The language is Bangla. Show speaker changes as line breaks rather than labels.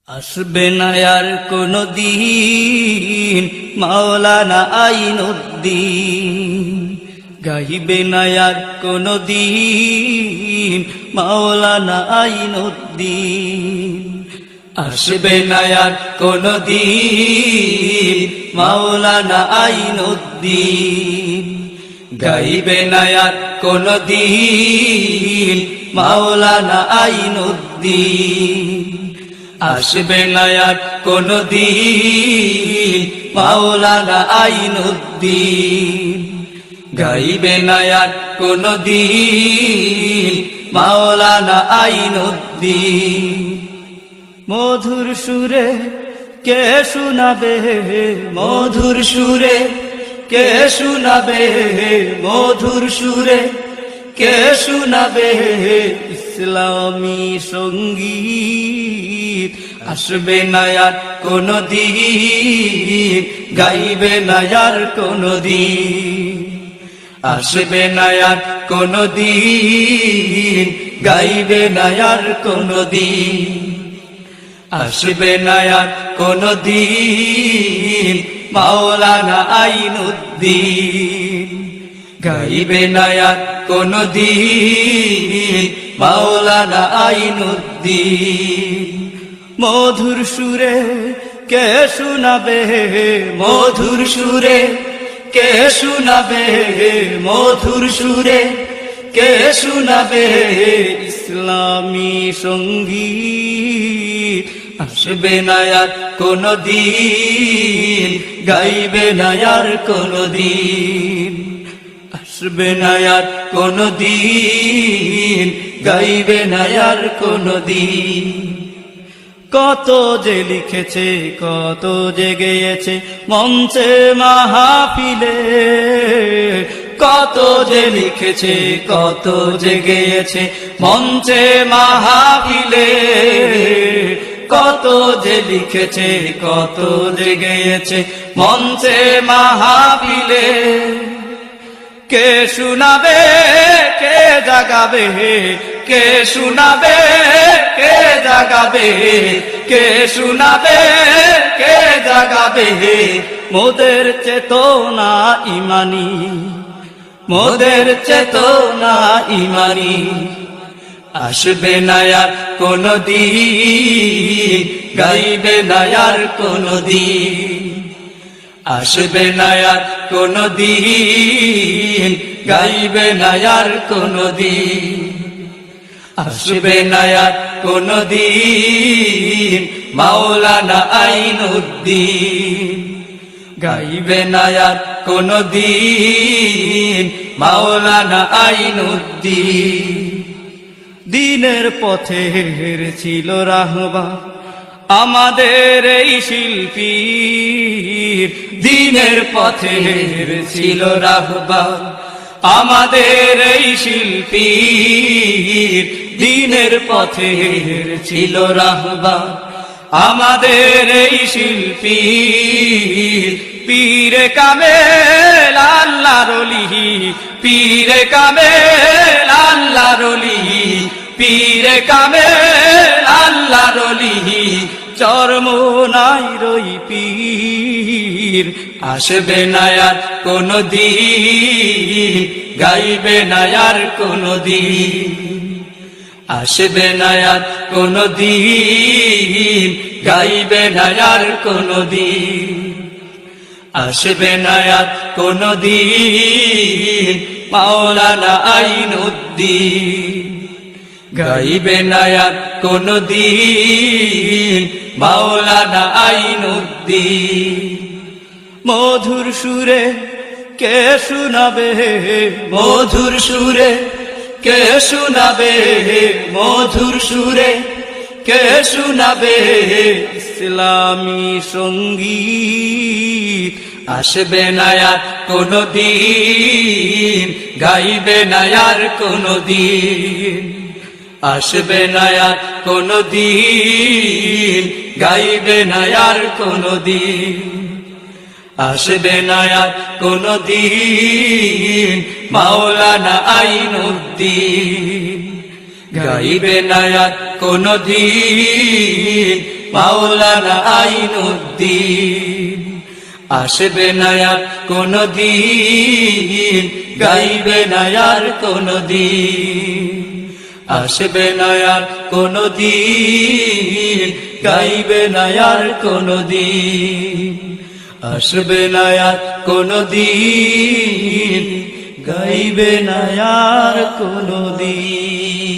আসবে না আর কোনো দিন মাওলানা আইনুদ্দিন, গাইবে না আর কোনো দিন মাওলানা আইনুদ্দিন। আসবে না আর কোনো দিন মাওলানা আইনুদ্দিন, গাইবে না আর কোনো দিন মাওলানা আইনুদ্দিন। আসবে না আর কোনো দিন মাওলানা আইনুদ্দিন, গাইবে না আর কোনো দিন মাওলানা আইনুদ্দিন। মধুর সুরে কে শুনাবে, মধুর সুরে কে শুনাবে, মধুর সুরে কে শুনাবে ইসলামী সঙ্গীত। আসবে না আর কোনো দিন, গাইবে না আর কোনো দিন। আসবে না আর কোনো দিন, গাইবে না আর কোনো দিন। আসবে না আর কোনো দিন মাওলানা আইনুদ্দিন, গাইবে না আর কোনো দিন মাওলানা আইনুদ্দিন। মধুর সুরে কে শুনাবে, মধুর সুরে কে শুনাবে, মধুর সুরে কে শুনাবে ইসলামী সঙ্গীত। আসবে না আর কোনো দিন, গাইবে না আর কোনো দিন। আসবে না আর কোনো দিন, গাইবে না আর কোনো দিন। কত যে লিখেছে, কত যে গেয়েছে মঞ্চে মাহফিলে, কত যে লিখেছে, কত যে গেয়েছে মঞ্চে মাহফিলে। কত যে লিখেছে, কত যে গেয়েছে মঞ্চে মাহফিলে। কে শুনাবে, কে জাগাবে, কে শুনাবে, কে জাগাবে, কে শুনাবে, কে জাগাবে মোদের চেতনা ইমানি, মোদের চেতনা ইমানি। আসবে না আর কোনো দিন, গাইবে না আর কোনো দিন। আসবে না আর কোনো দিন, গাইবে না আর কোনো দিন। আসবে না আর কোনো দিন মাওলানা আইনুদ্দিন, গাইবে না আর কোনো দিন মাওলানা আইনুদ্দিন। দিনের পথে ছিল রাহবার আমাদের এই শিল্পীর, দিনের পথে ছিল রাহবার আমাদের এই শিল্পীর। দিনের পথে ছিল রাহবার আমাদের এই শিল্পীর। পীরে কামেল আল্লাহর ওলি, পীরে কামেল আল্লাহর ওলি, পীরে কামেল আল্লাহর ওলি চরমোনাই রই পীর। আসবে না আর কোনো দিন, গাইবে না আর কোনো দিন। আসবে না আর কোনো দিন, গাইবে না আর কোনো দিন। আসবে না আর কোনো দিন মাওলানা আইনুদ্দিন, গাইবে না আর কোনো দিন মাওলানা আইনুদ্দিন। মধুর সুরে কে শুনাবে, মধুর সুরে কে শুনাবে, মধুর সুরে কে শুনাবে ইসলামী সঙ্গীত। আসবে না আর কোনো দিন, গাইবে না আর কোনো দিন। আসবে না আর কোনো দিন, গাইবে না আর কোনো দিন। আসবে না আর কোনো দিন মাওলানা আইনুদ্দিন, গাইবে না আর কোনো দিন মাওলানা আইনুদ্দিন। আসবে না আর কোনদিন, গাইবে না আর কোনদিন, আসবে না আর কোনদিন, গাইবে না আর কোনদিন, আসবে না আর কোনদিন, গাইবে না আর কোনদিন।